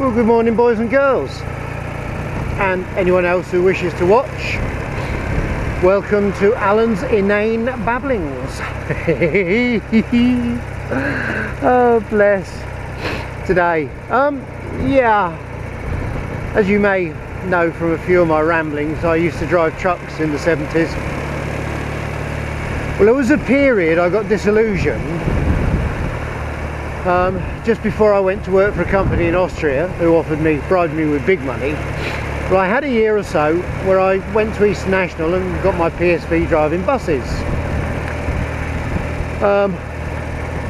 Well, good morning, boys and girls, and anyone else who wishes to watch. Welcome to Alan's Inane Babblings. Oh, bless. Today, yeah, as you may know from a few of my ramblings, I used to drive trucks in the 70s. Well, there was a period I got disillusioned just before I went to work for a company in Austria who bribed me with big money. Well, I had a year or so where I went to East National and got my PSV driving buses.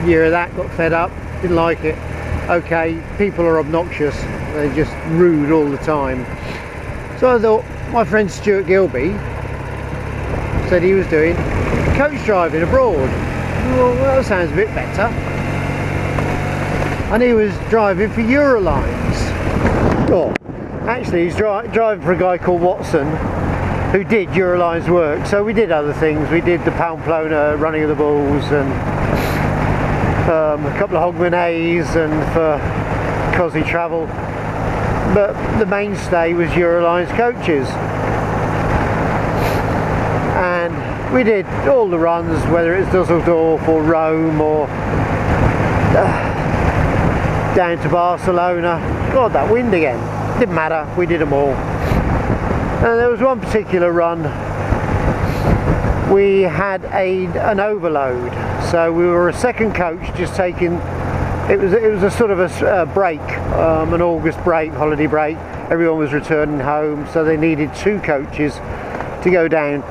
Year of that, got fed up, didn't like it. Okay, people are obnoxious, they're just rude all the time. So I thought, my friend Stuart Gilby said he was doing coach driving abroad. Well, that sounds a bit better. And he was driving for Eurolines. Oh, actually he's driving for a guy called Watson who did Eurolines work. So we did other things. We did the Pamplona running of the bulls and a couple of Hogman A's and for Cosy Travel. But the mainstay was Eurolines coaches. And we did all the runs, whether it's Dusseldorf or Rome or down to Barcelona. God, that wind again. Didn't matter, we did them all. And there was one particular run we had an overload, so we were a second coach just taking, it was a sort of a break, an August break, holiday break. Everyone was returning home, so they needed two coaches to go down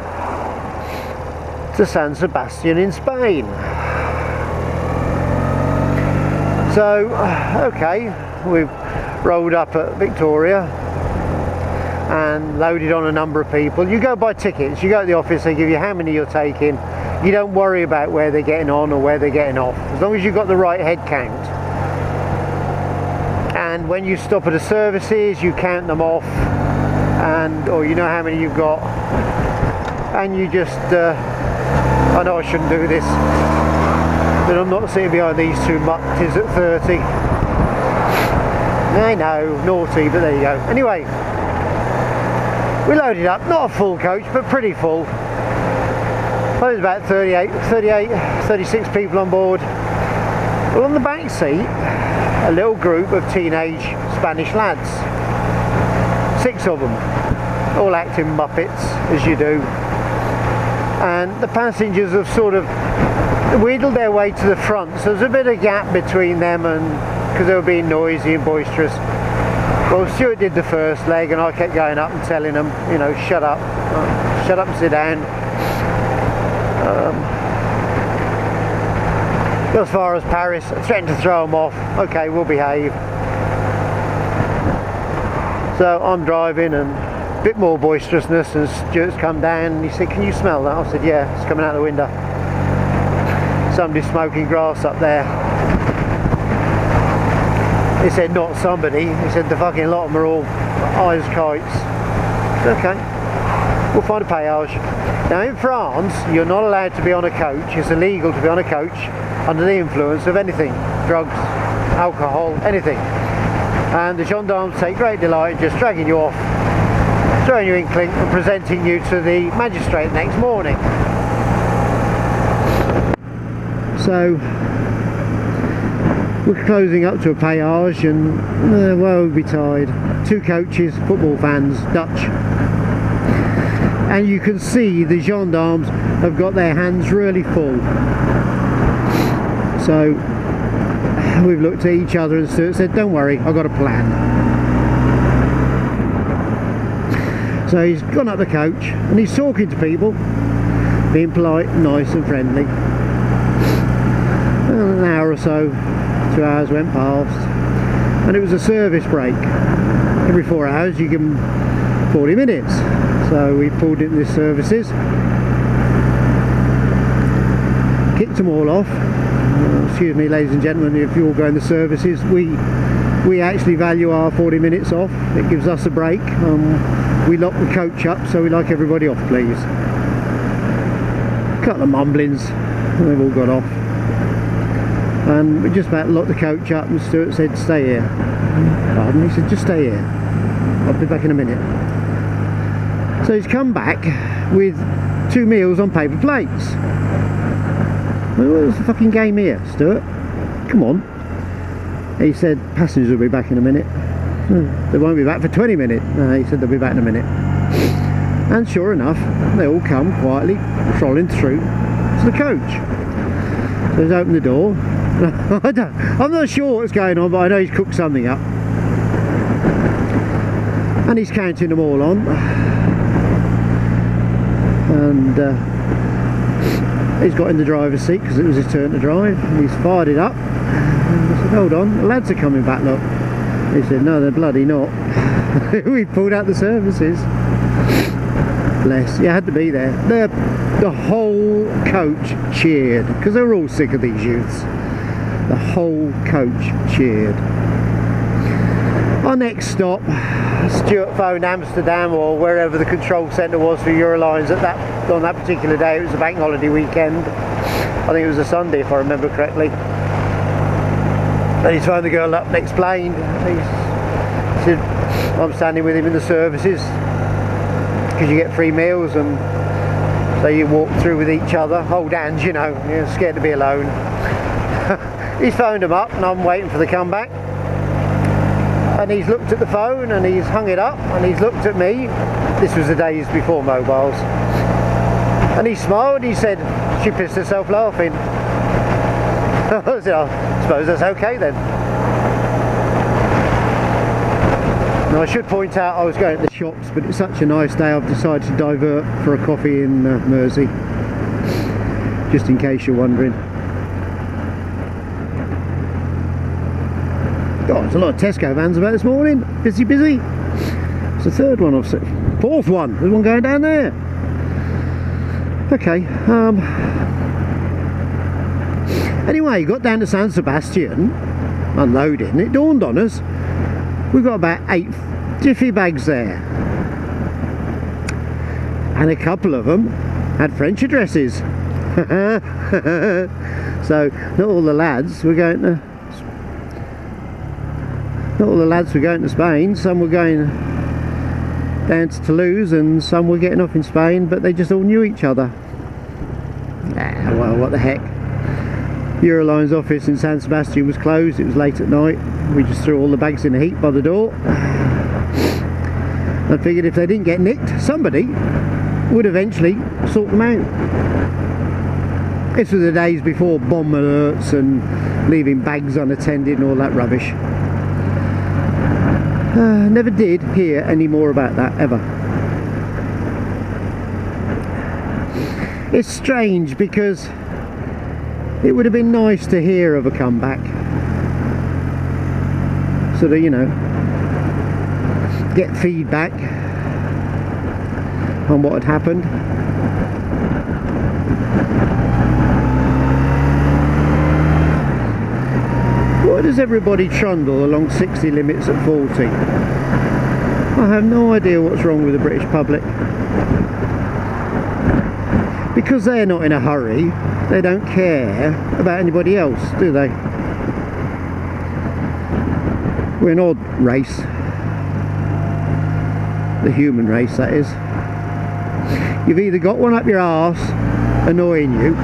to San Sebastian in Spain. So, okay, we've rolled up at Victoria and loaded on a number of people. You go buy tickets, you go to the office, they give you how many you're taking. You don't worry about where they're getting on or where they're getting off, as long as you've got the right head count. And when you stop at the services, you count them off, or you know how many you've got, and you just, I know I shouldn't do this, but I'm not sitting behind these two mutties at 30. I know, naughty, but there you go. Anyway, we loaded up, not a full coach, but pretty full. Well, there was about 36 people on board. Well, on the back seat, a little group of teenage Spanish lads. 6 of them, all acting muppets, as you do. And the passengers have sort of wheedled their way to the front, so there's a bit of gap between them, and because they were being noisy and boisterous. Well, Stuart did the first leg and I kept going up and telling them, you know, shut up and sit down. As far as Paris, I threatened to throw them off. Okay, we'll behave. So I'm driving and a bit more boisterousness, and Stuart's come down and he said, can you smell that? I said, yeah, it's coming out the window. Somebody's smoking grass up there. He said, not somebody. He said, the fucking lot of them are all high as kites. Okay, we'll find a péage. Now in France, you're not allowed to be on a coach. It's illegal to be on a coach under the influence of anything. Drugs, alcohol, anything. And the gendarmes take great delight in just dragging you off, throwing you in clink and presenting you to the magistrate the next morning. So we're closing up to a péage and well, we'll be tired. 2 coaches, football fans, Dutch, and you can see the gendarmes have got their hands really full. So we've looked at each other and Stuart said, don't worry, I've got a plan. So he's gone up the coach and he's talking to people, being polite, nice and friendly. And an hour or so, 2 hours went past, and it was a service break. Every 4 hours you give them 40 minutes. So we pulled into the services, kicked them all off. Excuse me, ladies and gentlemen, if you all go in the services, we actually value our 40 minutes off. It gives us a break. We lock the coach up, so we like everybody off, please. A couple of mumblings, and they've all got off. and we just about locked the coach up, and Stuart said, stay here. Pardon? He said, just stay here, I'll be back in a minute. So he's come back with 2 meals on paper plates. Well, what's the fucking game here, Stuart? Come on. He said, passengers will be back in a minute. They won't be back for 20 minutes. No, he said they'll be back in a minute. And sure enough, they all come quietly trolling through to the coach. So he's opened the door. I'm not sure what's going on, but I know he's cooked something up. And he's counting them all on. And he's got in the driver's seat because it was his turn to drive. And he's fired it up. And I said, hold on, the lads are coming back, look. He said, no, they're bloody not. We pulled out the services. Bless, you had to be there. The whole coach cheered because they were all sick of these youths. The whole coach cheered. Our next stop, Stuart phoned Amsterdam or wherever the control centre was for Eurolines on that particular day. It was a bank holiday weekend. I think it was a Sunday if I remember correctly. And he phoned the girl up and explained. He said, I'm standing with him in the services because you get free meals, and so you walk through with each other, hold hands, you know, you're scared to be alone. He's phoned him up and I'm waiting for the comeback. And he's looked at the phone and he's hung it up and he's looked at me. This was the days before mobiles. And he smiled and he said, she pissed herself laughing. I said, I suppose that's okay then. Now I should point out I was going to the shops, but it's such a nice day I've decided to divert for a coffee in Mersey. Just in case you're wondering. God, there's a lot of Tesco vans about this morning. Busy, busy. It's the third one I've seen. Fourth one. There's one going down there. Okay. Anyway, got down to San Sebastian, unloading. It dawned on us we've got about 8 jiffy bags there, and a couple of them had French addresses. So not all the lads were going to Spain. Some were going down to Toulouse and some were getting off in Spain, but they just all knew each other. Ah, well, what the heck. Euroline's office in San Sebastian was closed. It was late at night. We just threw all the bags in a heap by the door. I figured if they didn't get nicked, somebody would eventually sort them out. This was the days before bomb alerts and leaving bags unattended and all that rubbish. Never did hear any more about that ever. It's strange because it would have been nice to hear of a comeback, sort of, you know, get feedback on what had happened. Why does everybody trundle along 60 limits at 40? I have no idea what's wrong with the British public. Because they're not in a hurry, they don't care about anybody else, do they? We're an odd race. The human race, that is. You've either got one up your arse annoying you,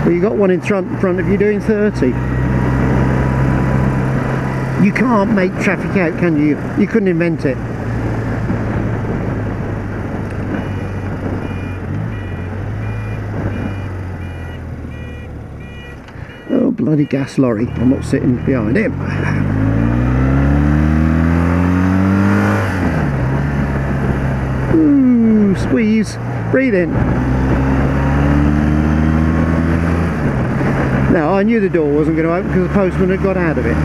or you got one in front of you doing 30. You can't make traffic out, can you? You couldn't invent it. Oh, bloody gas lorry. I'm not sitting behind him. Ooh, squeeze. Breathe in. Now, I knew the door wasn't going to open because the postman had got out of it.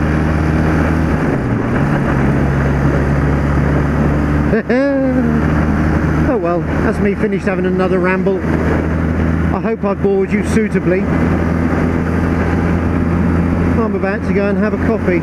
Oh well, that's me finished having another ramble. I hope I've bored you suitably. I'm about to go and have a coffee.